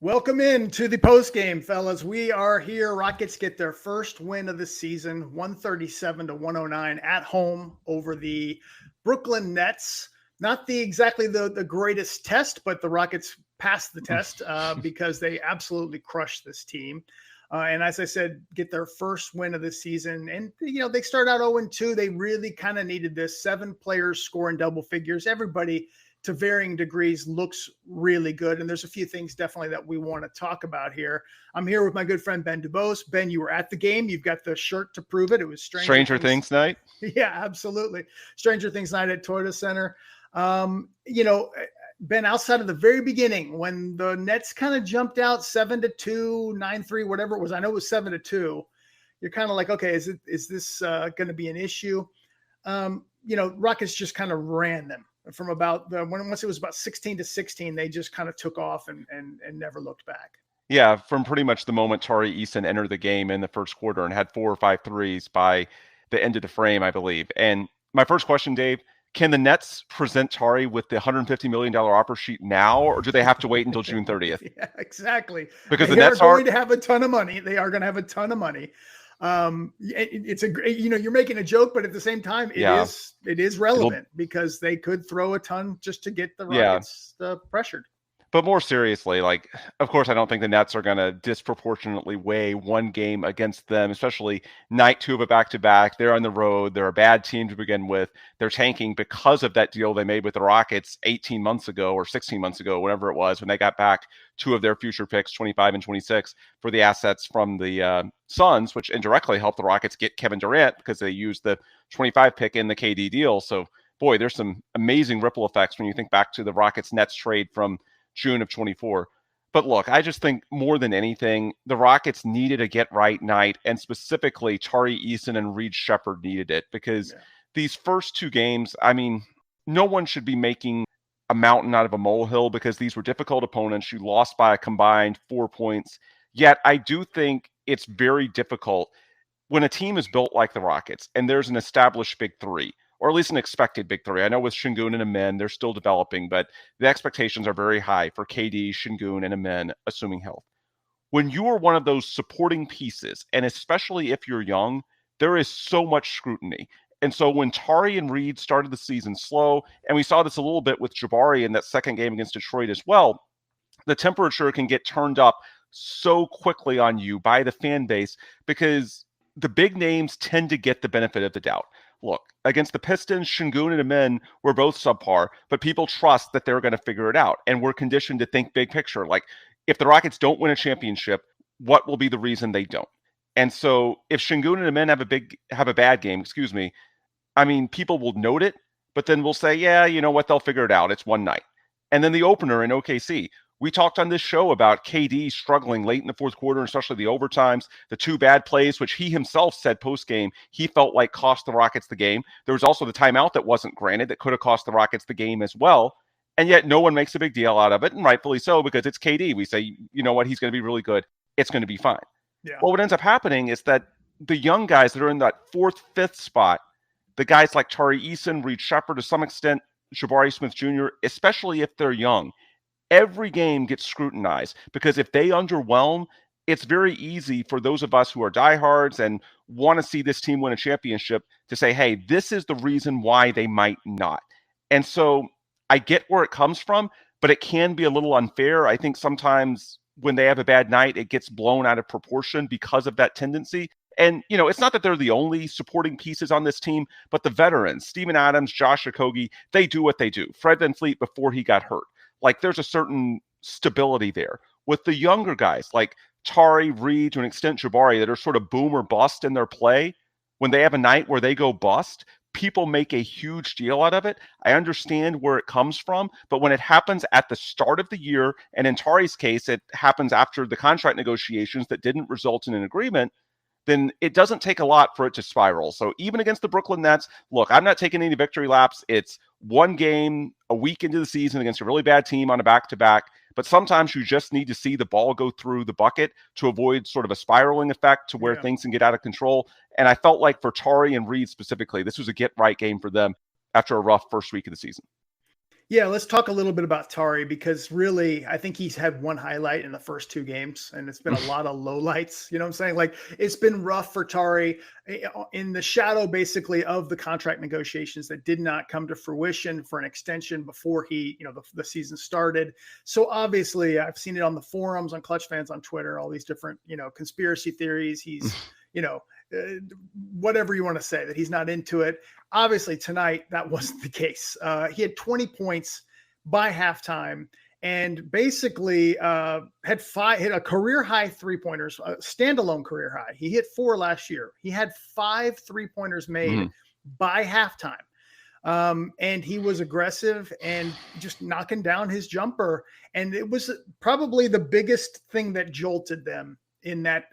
Welcome in to the postgame, fellas. We are here. Rockets get their first win of the season, 137-109 at home over the Brooklyn Nets. Not exactly the greatest test, but the Rockets passed the test because they absolutely crushed this team. And as I said, get their first win of the season. And, they start out 0-2. They really kind of needed this. 7 players scoring double figures. Everybody to varying degrees looks really good. And there's a few things definitely that we want to talk about here. I'm here with my good friend, Ben DuBose. Ben, you were at the game. You've got the shirt to prove it. It was Stranger Things night. Yeah, absolutely. Stranger Things night at Toyota Center. Ben, outside of the very beginning, when the Nets kind of jumped out 7-2, 9-3, whatever it was, I know it was 7-2. You're kind of like, okay, is this going to be an issue? Rockets just kind of ran them. From about once it was about 16-16, they just kind of took off and never looked back. Yeah, from pretty much the moment Tari Eason entered the game in the first quarter and had 4 or 5 threes by the end of the frame, I believe. And my first question, Dave, can the Nets present Tari with the $150 million offer sheet now, or do they have to wait until June 30th? Yeah, exactly. Because the Nets are going to have a ton of money. They are going to have a ton of money. It's a great, you're making a joke, but at the same time, it is relevant because they could throw a ton just to get the Rockets pressured. But more seriously, of course, I don't think the Nets are going to disproportionately weigh one game against them, especially night 2 of a back-to-back. They're on the road. They're a bad team to begin with. They're tanking because of that deal they made with the Rockets 18 months ago or 16 months ago, whatever it was, when they got back 2 of their future picks, 25 and 26, for the assets from the Suns, which indirectly helped the Rockets get Kevin Durant because they used the 25 pick in the KD deal. So, boy, there's some amazing ripple effects when you think back to the Rockets-Nets trade from June of 24. But look, I just think more than anything, the Rockets needed a get-right night, and specifically Tari Eason and Reed Sheppard needed it because these first 2 games, I mean, no one should be making a mountain out of a molehill because these were difficult opponents. You lost by a combined 4 points. Yet I do think it's very difficult when a team is built like the Rockets and there's an established big 3, or at least an expected big 3. I know with Şengün and Ime, they're still developing, but the expectations are very high for KD, Şengün, and Ime, assuming health. When you are one of those supporting pieces, and especially if you're young, there is so much scrutiny. And so when Tari and Reed started the season slow, and we saw this a little bit with Jabari in that second game against Detroit as well, the temperature can get turned up so quickly on you by the fan base because the big names tend to get the benefit of the doubt. Look, against the Pistons, Şengün and Ime were both subpar, but people trust that they're going to figure it out. And we're conditioned to think big picture. Like, if the Rockets don't win a championship, what will be the reason they don't? And so if Şengün and Ime have a bad game, I mean, people will note it, but then we'll say, yeah, you know what? They'll figure it out. It's one night. And then the opener in OKC. We talked on this show about KD struggling late in the fourth quarter, especially the overtimes, the 2 bad plays, which he himself said post-game he felt like cost the Rockets the game. There was also the timeout that wasn't granted that could have cost the Rockets the game as well. And yet no one makes a big deal out of it, and rightfully so, because it's KD. We say, you know what, he's going to be really good. It's going to be fine. Yeah. Well, what ends up happening is that the young guys that are in that 4th, 5th spot, the guys like Tari Eason, Reed Sheppard, to some extent, Jabari Smith Jr., especially if they're young, every game gets scrutinized because if they underwhelm, it's very easy for those of us who are diehards and want to see this team win a championship to say, hey, this is the reason why they might not. And so I get where it comes from, but it can be a little unfair. I think sometimes when they have a bad night, it gets blown out of proportion because of that tendency. And, it's not that they're the only supporting pieces on this team, but the veterans, Steven Adams, Josh Okogie, they do what they do. Fred VanVleet before he got hurt. Like, there's a certain stability there. With the younger guys like Tari, Reed, to an extent Jabari, that are sort of boom or bust in their play, when they have a night where they go bust, people make a huge deal out of it. I understand where it comes from, but when it happens at the start of the year, and in Tari's case, it happens after the contract negotiations that didn't result in an agreement, then it doesn't take a lot for it to spiral. So even against the Brooklyn Nets, look, I'm not taking any victory laps. It's one game a week into the season against a really bad team on a back-to-back. But sometimes you just need to see the ball go through the bucket to avoid sort of a spiraling effect to where things can get out of control. And I felt like for Tari and Reed specifically, this was a get-right game for them after a rough first week of the season. Yeah, let's talk a little bit about Tari, because really, I think he's had one highlight in the first two games, and it's been a lot of lowlights. You know what I'm saying? Like, it's been rough for Tari in the shadow, basically, of the contract negotiations that did not come to fruition for an extension before the season started. So obviously, I've seen it on the forums, on ClutchFans, on Twitter, all these different, conspiracy theories. He's, whatever you want to say, that he's not into it. Obviously, tonight, that wasn't the case. He had 20 points by halftime and basically hit a career high 3-pointers, a standalone career high. He hit 4 last year. He had 5 3-pointers made by halftime. And he was aggressive and just knocking down his jumper. And it was probably the biggest thing that jolted them in that,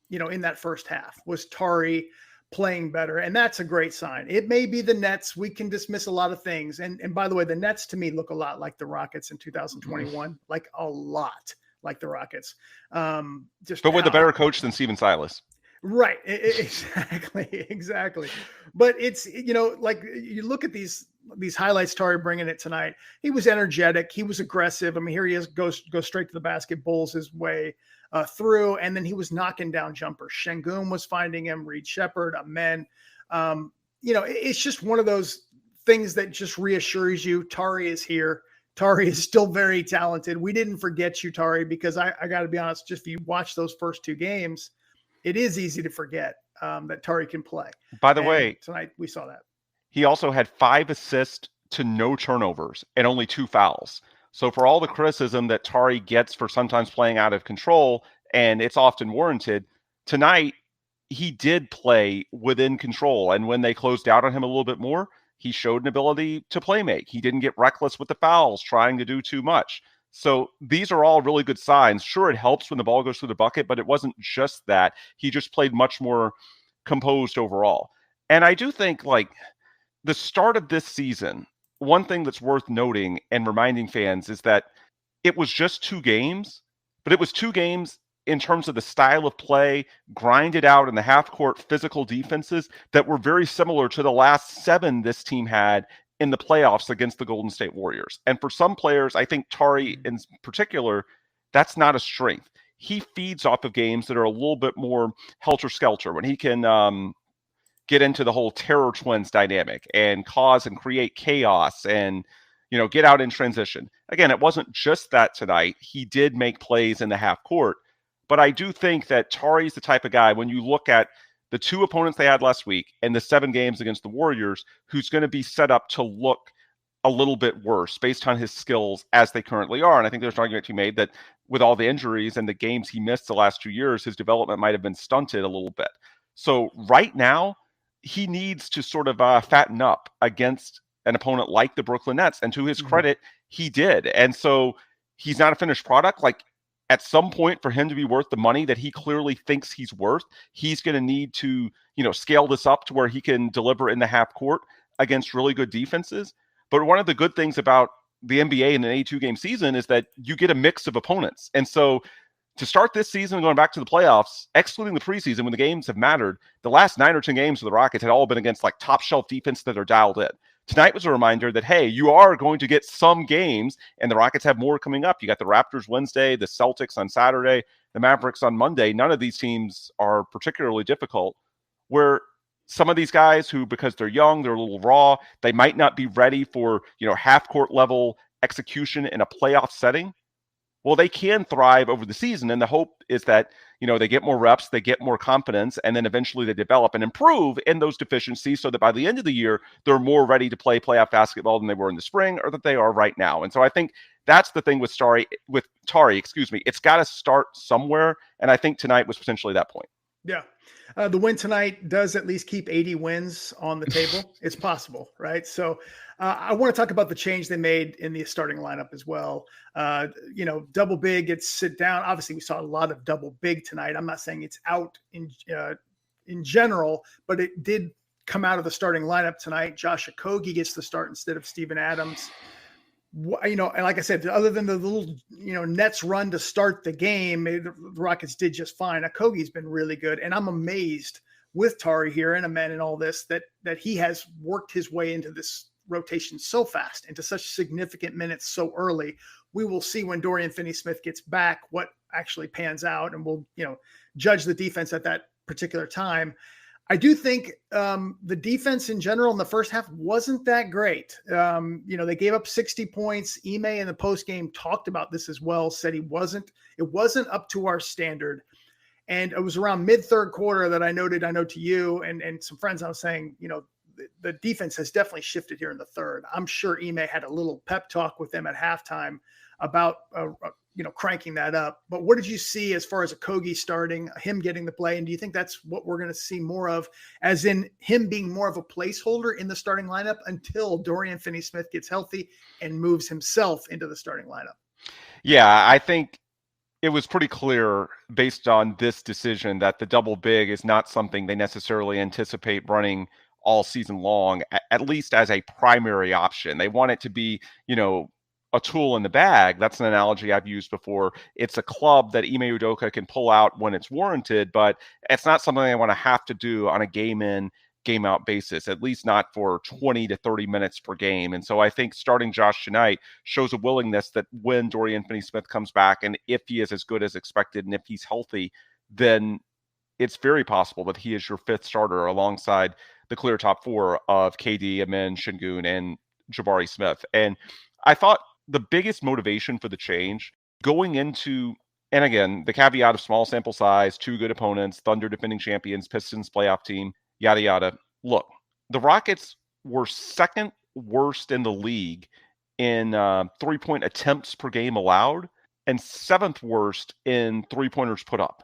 in that first half, was Tari playing better. And that's a great sign. It may be the Nets. We can dismiss a lot of things. And by the way, the Nets to me look a lot like the Rockets in 2021, like a lot like the Rockets. But with a better coach than Steven Silas. Right. Exactly. But it's, like you look at these highlights, Tari bringing it tonight. He was energetic. He was aggressive. I mean, here he is, goes straight to the basket, bowls his way through, and then he was knocking down jumpers. Şengün was finding him, Reed Sheppard, Amen. It's just one of those things that just reassures you Tari is here. Tari is still very talented. We didn't forget you, Tari, because I got to be honest, just if you watch those first 2 games, it is easy to forget that Tari can play. By the way, tonight we saw that. He also had 5 assists to no turnovers and only 2 fouls. So for all the criticism that Tari gets for sometimes playing out of control, and it's often warranted, tonight he did play within control. And when they closed out on him a little bit more, he showed an ability to play make. He didn't get reckless with the fouls, trying to do too much. So these are all really good signs. Sure, it helps when the ball goes through the bucket, but it wasn't just that. He just played much more composed overall. And I do think, like, the start of this season, one thing that's worth noting and reminding fans is that it was just 2 games, but it was 2 games in terms of the style of play, grinded out in the half-court physical defenses that were very similar to the last 7 this team had in the playoffs against the Golden State Warriors. And for some players, I think Tari in particular, that's not a strength. He feeds off of games that are a little bit more helter-skelter, when he can get into the whole terror twins dynamic and cause and create chaos and, get out in transition. Again, it wasn't just that tonight. He did make plays in the half court, but I do think that Tari's the type of guy, when you look at the 2 opponents they had last week and the 7 games against the Warriors, who's going to be set up to look a little bit worse based on his skills as they currently are. And I think there's an argument to be made that with all the injuries and the games he missed the last 2 years, his development might have been stunted a little bit. So right now, he needs to sort of fatten up against an opponent like the Brooklyn Nets. And to his credit, he did. And so he's not a finished product. Like, at some point, for him to be worth the money that he clearly thinks he's worth, he's going to need to, scale this up to where he can deliver in the half court against really good defenses. But one of the good things about the NBA in an 82-game season is that you get a mix of opponents. And so to start this season, going back to the playoffs, excluding the preseason when the games have mattered, the last 9 or 10 games for the Rockets had all been against like top shelf defense that are dialed in. Tonight was a reminder that, hey, you are going to get some games, and the Rockets have more coming up. You got the Raptors Wednesday, the Celtics on Saturday, the Mavericks on Monday. None of these teams are particularly difficult, where some of these guys who, because they're young, they're a little raw, they might not be ready for, half-court level execution in a playoff setting. Well, they can thrive over the season, and the hope is that, they get more reps, they get more confidence, and then eventually they develop and improve in those deficiencies so that by the end of the year, they're more ready to play playoff basketball than they were in the spring or that they are right now. And so I think that's the thing with Tari, It's got to start somewhere, and I think tonight was potentially that point. Yeah. The win tonight does at least keep 80 wins on the table. It's possible, right? So I want to talk about the change they made in the starting lineup as well. Double big, it's sit down. Obviously, we saw a lot of double big tonight. I'm not saying it's out in general, but it did come out of the starting lineup tonight. Josh Okogie gets the start instead of Steven Adams. And like I said, other than the little, Nets run to start the game, the Rockets did just fine. Okogie's been really good. And I'm amazed with Tari here and Amen and all this, that he has worked his way into this rotation so fast into such significant minutes so early. We will see when Dorian Finney-Smith gets back what actually pans out, and we'll, judge the defense at that particular time. I do think the defense in general in the first half wasn't that great. They gave up 60 points. Ime in the postgame talked about this as well, said it wasn't up to our standard. And it was around mid-third quarter that I know to you and some friends, I was saying, the defense has definitely shifted here in the third. I'm sure Ime had a little pep talk with them at halftime about cranking that up. But what did you see as far as Okogie starting, him getting the play? And do you think that's what we're going to see more of, as in him being more of a placeholder in the starting lineup until Dorian Finney-Smith gets healthy and moves himself into the starting lineup? Yeah, I think it was pretty clear based on this decision that the double big is not something they necessarily anticipate running all season long, at least as a primary option. They want it to be, a tool in the bag. That's an analogy I've used before. It's a club that Ime Udoka can pull out when it's warranted, but it's not something they want to have to do on a game in, game out basis, at least not for 20 to 30 minutes per game. And so I think starting Josh tonight shows a willingness that when Dorian Finney-Smith comes back, and if he is as good as expected, and if he's healthy, then it's very possible that he is your fifth starter alongside the clear top four of KD, Amin, Şengün, and Jabari Smith. And I thought the biggest motivation for the change going into, and again, the caveat of small sample size, two good opponents, Thunder defending champions, Pistons playoff team, yada, yada. Look, the Rockets were second worst in the league in 3-point attempts per game allowed and seventh worst in three-pointers put up.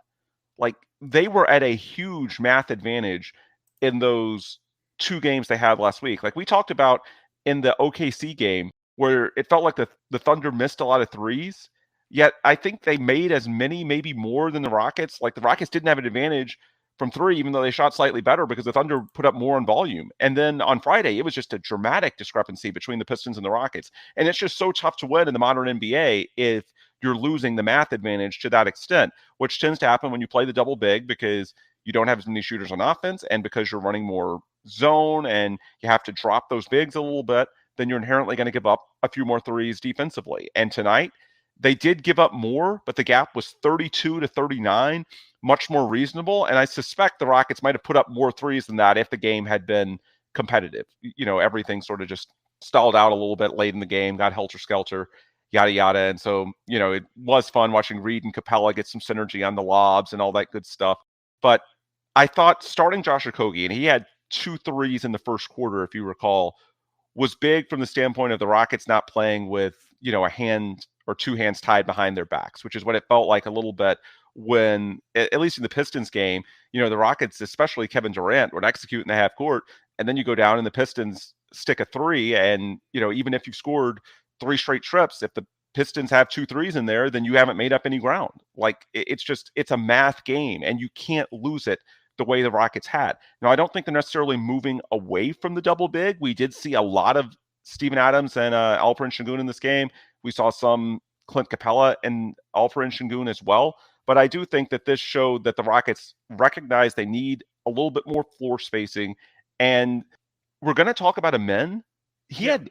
Like, they were at a huge math advantage in those two games they had last week. Like we talked about in the OKC game, where it felt like the Thunder missed a lot of threes, yet I think they made as many, maybe more than the Rockets. Like the Rockets didn't have an advantage from three, even though they shot slightly better because the Thunder put up more in volume. And then on Friday, it was just a dramatic discrepancy between the Pistons and the Rockets. And it's just so tough to win in the modern NBA if you're losing the math advantage to that extent, which tends to happen when you play the double big because you don't have as many shooters on offense and because you're running more zone and you have to drop those bigs a little bit, then you're inherently going to give up a few more threes defensively. And tonight, they did give up more, but the gap was 32 to 39, much more reasonable. And I suspect the Rockets might have put up more threes than that if the game had been competitive. Everything sort of just stalled out a little bit late in the game, got helter-skelter, yada, yada. And so, it was fun watching Reed and Capella get some synergy on the lobs and all that good stuff. But I thought starting Josh Okogie, and he had 2 threes in the first quarter, if you recall, was big from the standpoint of the Rockets not playing with, a hand or two hands tied behind their backs, which is what it felt like a little bit when, at least in the Pistons game, the Rockets, especially Kevin Durant, would execute in the half court, and then you go down and the Pistons stick a three, and, even if you scored 3 straight trips, if the Pistons have 2 threes in there, then you haven't made up any ground. Like, it's a math game, and you can't lose it the way the Rockets had. Now, I don't think they're necessarily moving away from the double big. We did see a lot of Steven Adams and Alperen Şengün in this game. We saw some Clint Capella and Alperen Şengün as well. But I do think that this showed that the Rockets recognize they need a little bit more floor spacing. And we're going to talk about Amin. He had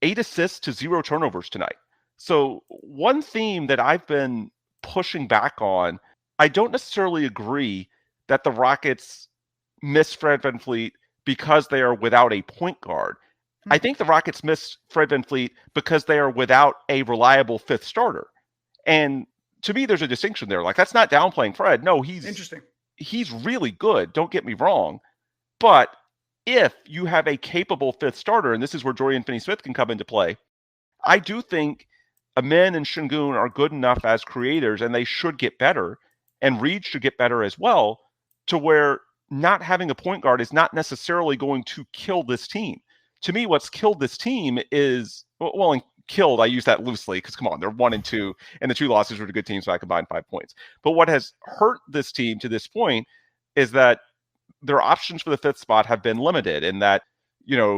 8 assists to 0 turnovers tonight. So one theme that I've been pushing back on, I don't necessarily agree that the Rockets miss Fred VanVleet because they are without a point guard. I think the Rockets miss Fred VanVleet because they are without a reliable fifth starter. And to me, there's a distinction there. Like, that's not downplaying Fred. No, he's really good. Don't get me wrong. But if you have a capable fifth starter, and this is where Dorian Finney-Smith can come into play, I do think Amin and Şengün are good enough as creators, and they should get better. And Reed should get better as well, to where not having a point guard is not necessarily going to kill this team. To me, what's killed this team is, and killed, I use that loosely because, come on, they're 1-2, and the 2 losses were to good teams, so I combined 5 points. But what has hurt this team to this point is that their options for the fifth spot have been limited in that,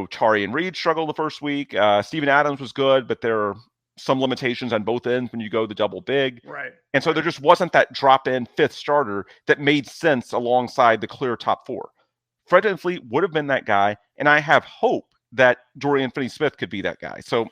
Tari and Reed struggled the first week. Steven Adams was good, but there are some limitations on both ends when you go the double big. Right. And so there just wasn't that drop-in fifth starter that made sense alongside the clear top 4. Fred VanVleet would have been that guy, and I have hope that Dorian Finney-Smith could be that guy. So,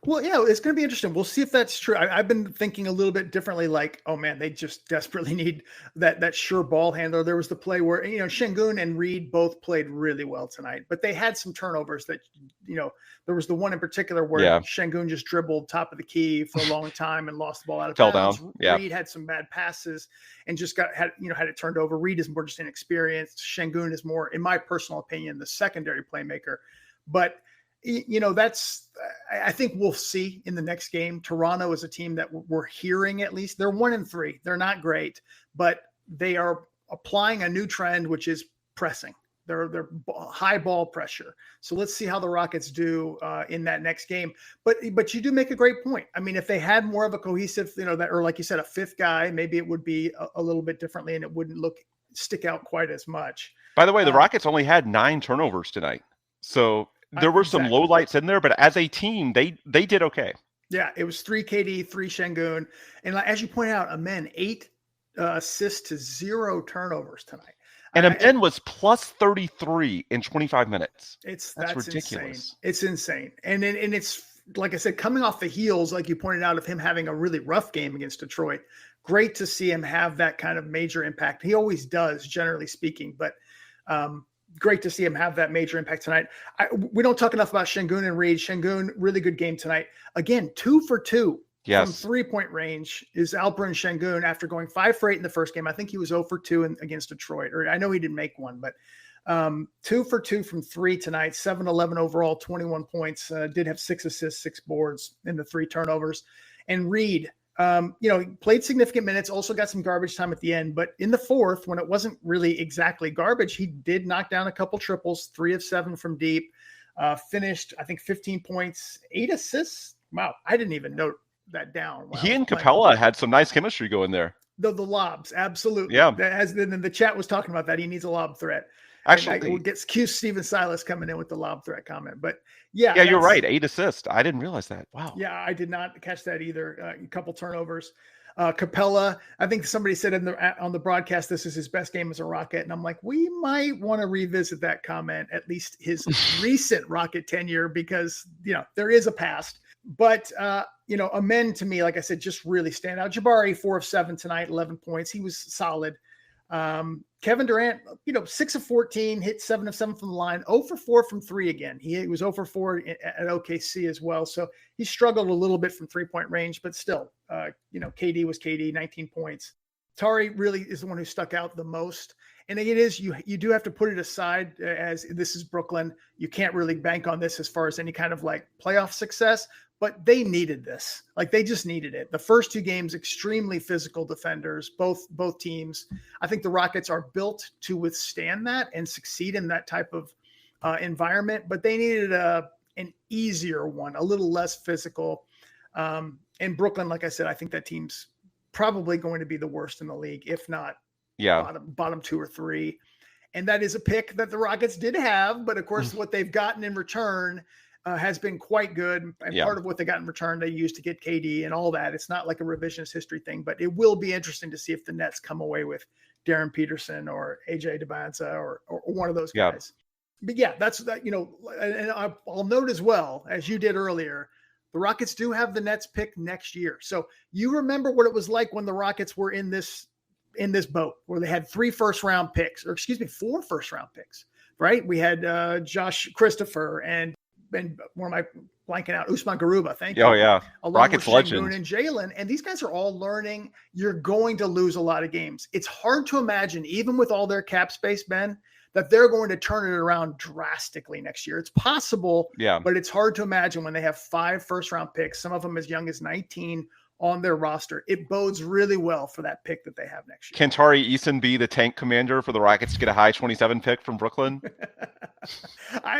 well, yeah, it's going to be interesting. We'll see if that's true. I've been thinking a little bit differently. Like, oh man, they just desperately need that sure ball handler. There was the play where Şengün and Reed both played really well tonight, but they had some turnovers that there was the one in particular where Şengün just dribbled top of the key for a long time and lost the ball out of bounds. Reed had some bad passes and just had it turned over. Reed is more just inexperienced. Şengün is more, in my personal opinion, the secondary playmaker, but. I think we'll see in the next game. Toronto is a team that we're hearing, at least they're 1-3. They're not great, but they are applying a new trend, which is pressing. They're high ball pressure. So let's see how the Rockets do in that next game. But you do make a great point. I mean, if they had more of a cohesive, or like you said, a fifth guy, maybe it would be a little bit differently and it wouldn't stick out quite as much. By the way, the Rockets only had 9 turnovers tonight. So there were some lowlights in there, but as a team, they did okay. Yeah, it was 3 KD, 3 Şengün. And as you point out, Ime, 8 assists to 0 turnovers tonight. And Ime was plus 33 in 25 minutes. That's ridiculous. Insane. It's insane. And it's, like I said, coming off the heels, like you pointed out, of him having a really rough game against Detroit. Great to see him have that kind of major impact. He always does, generally speaking, but great to see him have that major impact tonight. We don't talk enough about Şengün and Reed. Şengün, really good game tonight. Again, 2 for 2 from 3-point range is Alperen Şengün after going 5 for 8 in the first game. I think he was 0 for 2 against Detroit, or I know he didn't make one, but 2 for 2 from 3 tonight, 7-11 overall, 21 points, did have 6 assists, 6 boards in the 3 turnovers. And Reed, played significant minutes, also got some garbage time at the end, but in the fourth, when it wasn't really exactly garbage, he did knock down a couple triples, 3 of 7 from deep, finished, I think 15 points, 8 assists. Wow. I didn't even note that down. He and Capella had some nice chemistry going there. The lobs. Absolutely. Yeah. The chat was talking about that. He needs a lob threat. Actually, it gets cue Steven Silas coming in with the lob threat comment, but yeah, you're right. 8 assists. I didn't realize that. Wow. Yeah, I did not catch that either. A couple turnovers. Capella, I think somebody said on the broadcast, this is his best game as a Rocket, and I'm like, we might want to revisit that comment, at least his recent Rocket tenure, because there is a past. But Ime, to me, like I said, just really stand out. Jabari, 4 of 7 tonight, 11 points. He was solid. Kevin Durant, 6 of 14, hit 7 of 7 from the line, 0 for 4 from 3 again. He was 0 for 4 at OKC as well. So he struggled a little bit from 3-point range, but still, KD was KD, 19 points. Tari really is the one who stuck out the most. And it is, you do have to put it aside, as this is Brooklyn. You can't really bank on this as far as any kind of like playoff success, but they needed this. Like, they just needed it. The first 2 games, extremely physical defenders, both teams. I think the Rockets are built to withstand that and succeed in that type of environment, but they needed an easier one, a little less physical. And Brooklyn, like I said, I think that team's probably going to be the worst in the league, if not bottom 2 or 3. And that is a pick that the Rockets did have, but of course what they've gotten in return has been quite good. And part of what they got in return, they used to get KD and all that. It's not like a revisionist history thing, but it will be interesting to see if the Nets come away with Darren Peterson or AJ DeBanza or one of those guys. But yeah, that's that, and I'll note as well, as you did earlier, the Rockets do have the Nets pick next year. So you remember what it was like when the Rockets were in this boat where they had 4 first-round picks, right? We had Josh Christopher and where am I blanking out? Usman Garuba. Thank you. Oh yeah. Rockets legend. And Jalen. And these guys are all learning. You're going to lose a lot of games. It's hard to imagine, even with all their cap space, Ben, that they're going to turn it around drastically next year. It's possible, but it's hard to imagine when they have 5 first-round picks, some of them as young as 19 on their roster. It bodes really well for that pick that they have next year. Can Tari Eason be the tank commander for the Rockets to get a high 27 pick from Brooklyn?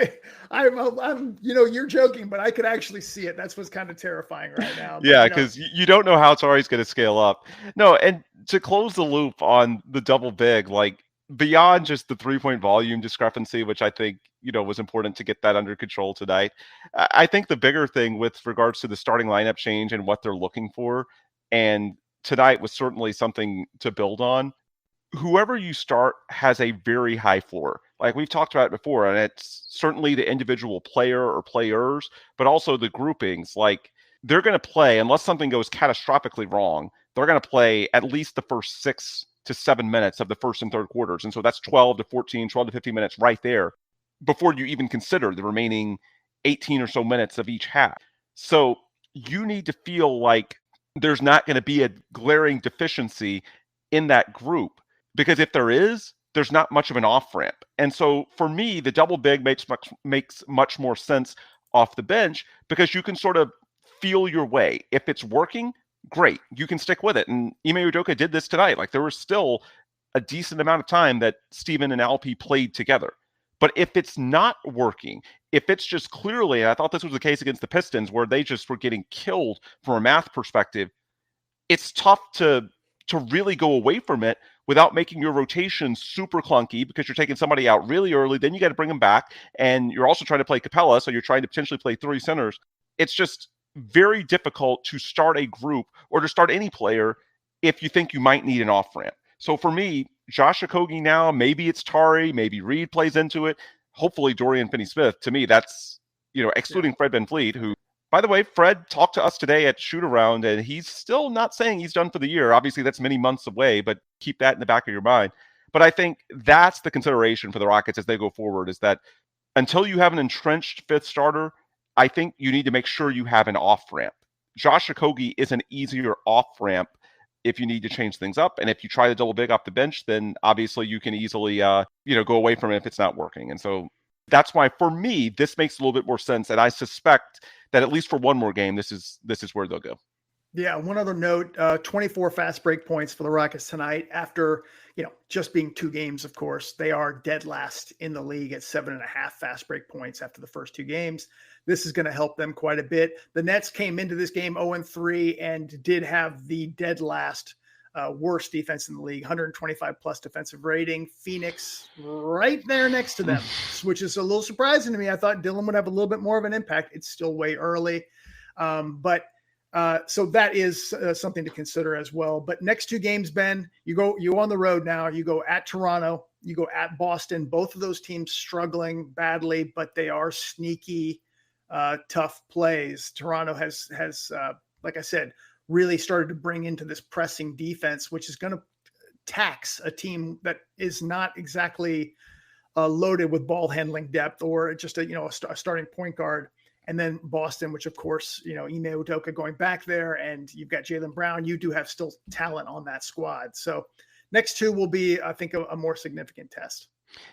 I'm you're joking, but I could actually see it. That's what's kind of terrifying right now. Yeah, because you don't know how Tari's going to scale up. No, and to close the loop on the double big, like beyond just the 3-point volume discrepancy, which I think, was important to get that under control tonight. I think the bigger thing with regards to the starting lineup change and what they're looking for, and tonight was certainly something to build on. Whoever you start has a very high floor. Like we've talked about it before, and it's certainly the individual player or players, but also the groupings. Like they're going to play, unless something goes catastrophically wrong, they're going to play at least the first 6 to 7 minutes of the first and third quarters. And so that's 12 to 14, 12 to 15 minutes right there before you even consider the remaining 18 or so minutes of each half. So you need to feel like there's not going to be a glaring deficiency in that group, because if there is, there's not much of an off ramp. And so for me, the double big makes much more sense off the bench, because you can sort of feel your way. If it's working, great, you can stick with it. And Ime Udoka did this tonight. Like there was still a decent amount of time that Steven and Alpi played together. But if it's not working, if it's just clearly, and I thought this was the case against the Pistons, where they just were getting killed from a math perspective, it's tough to really go away from it without making your rotation super clunky, because you're taking somebody out really early, then you got to bring them back, and you're also trying to play Capella, so you're trying to potentially play 3 centers. It's just very difficult to start a group or to start any player if you think you might need an off-ramp. So for me, Josh Okogie now, maybe it's Tari, maybe Reed plays into it, hopefully Dorian Finney-Smith. To me, that's, excluding Fred VanVleet, who, by the way, Fred talked to us today at shoot-around, and he's still not saying he's done for the year. Obviously, that's many months away, but keep that in the back of your mind. But I think that's the consideration for the Rockets as they go forward, is that until you have an entrenched fifth starter, I think you need to make sure you have an off-ramp. Josh Okogie is an easier off-ramp if you need to change things up. And if you try the double big off the bench, then obviously you can easily, go away from it if it's not working. And so that's why, for me, this makes a little bit more sense. And I suspect that at least for one more game, this is where they'll go. Yeah. One other note, 24 fast break points for the Rockets tonight after, just being 2 games, of course. They are dead last in the league at 7.5 fast break points after the first 2 games. This is going to help them quite a bit. The Nets came into this game 0-3 and did have the dead last worst defense in the league, 125 plus defensive rating. Phoenix right there next to them, which is a little surprising to me. I thought Dillon would have a little bit more of an impact. It's still way early. So that is something to consider as well. But next 2 games, Ben, you on the road now. You go at Toronto, you go at Boston. Both of those teams struggling badly, but they are sneaky, tough plays. Toronto has like I said, really started to bring into this pressing defense, which is going to tax a team that is not exactly loaded with ball handling depth or just a starting point guard. And then Boston, which of course, Ime Udoka going back there, and you've got Jaylen Brown. You do have still talent on that squad. So next 2 will be, I think, a more significant test.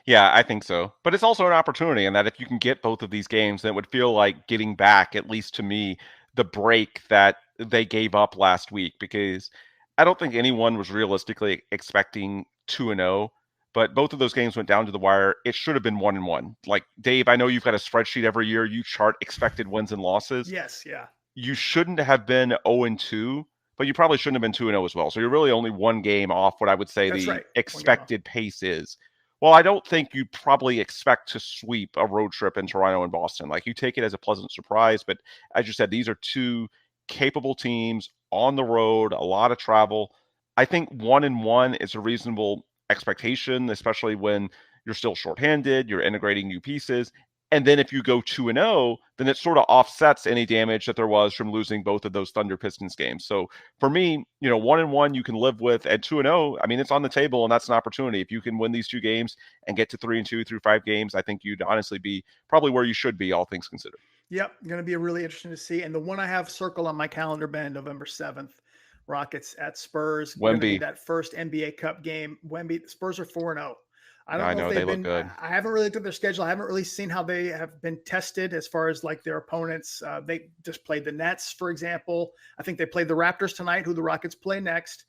Yeah, I think so. But it's also an opportunity in that if you can get both of these games, then it would feel like getting back, at least to me, the break that they gave up last week, because I don't think anyone was realistically expecting 2-0. But both of those games went down to the wire. It should have been 1-1. Like, Dave, I know you've got a spreadsheet every year. You chart expected wins and losses. Yes, yeah. You shouldn't have been 0-2, but you probably shouldn't have been 2-0 as well. So you're really only 1 game off what I would say expected pace is. Well, I don't think you probably expect to sweep a road trip in Toronto and Boston. Like, you take it as a pleasant surprise. But as you said, these are 2 capable teams on the road, a lot of travel. I think 1-1 is a reasonable expectation, especially when you're still shorthanded, you're integrating new pieces. And then if you go 2-0, then it sort of offsets any damage that there was from losing both of those Thunder Pistons games. So for me, 1-1 you can live with, and 2-0, I mean, it's on the table, and that's an opportunity. If you can win these 2 games and get to 3-2 through 5 games, I think you'd honestly be probably where you should be, all things considered. Yep, going to be really interesting to see. And the one I have circled on my calendar, Ben, November 7th, Rockets at Spurs. Going to be that first NBA Cup game. Wemby, Spurs are 4-0. I know they look good. I haven't really looked at their schedule. I haven't really seen how they have been tested as far as like their opponents. They just played the Nets, for example. I think they played the Raptors tonight, who the Rockets play next.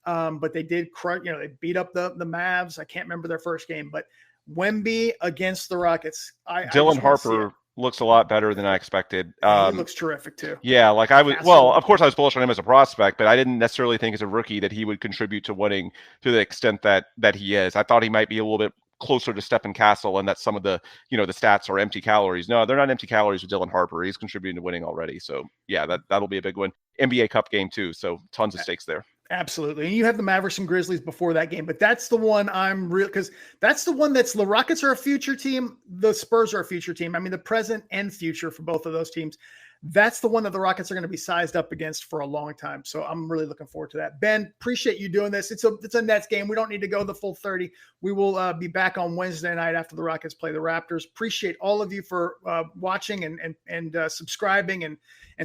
But they did, they beat up the Mavs. I can't remember their first game, but Wemby against the Rockets. Dylan Harper looks a lot better than I expected. He looks terrific too. Yeah, like I was. Well, of course, I was bullish on him as a prospect, but I didn't necessarily think as a rookie that he would contribute to winning to the extent that he is. I thought he might be a little bit closer to Stephen Castle, and that some of the the stats are empty calories. No, they're not empty calories with Dylan Harper. He's contributing to winning already. So yeah, that'll be a big one. NBA Cup game too. So tons of stakes there. Absolutely. And you have the Mavericks and Grizzlies before that game, but that's the one I'm real, because that's the one that's the Rockets are a future team. The Spurs are a future team. I mean, the present and future for both of those teams. That's the one that the Rockets are going to be sized up against for a long time. So I'm really looking forward to that. Ben, appreciate you doing this. It's a Nets game. We don't need to go the full 30. We will be back on Wednesday night after the Rockets play the Raptors. Appreciate all of you for watching and subscribing and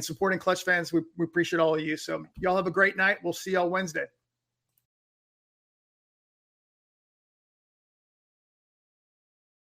supporting Clutch Fans. We appreciate all of you. So y'all have a great night. We'll see y'all Wednesday.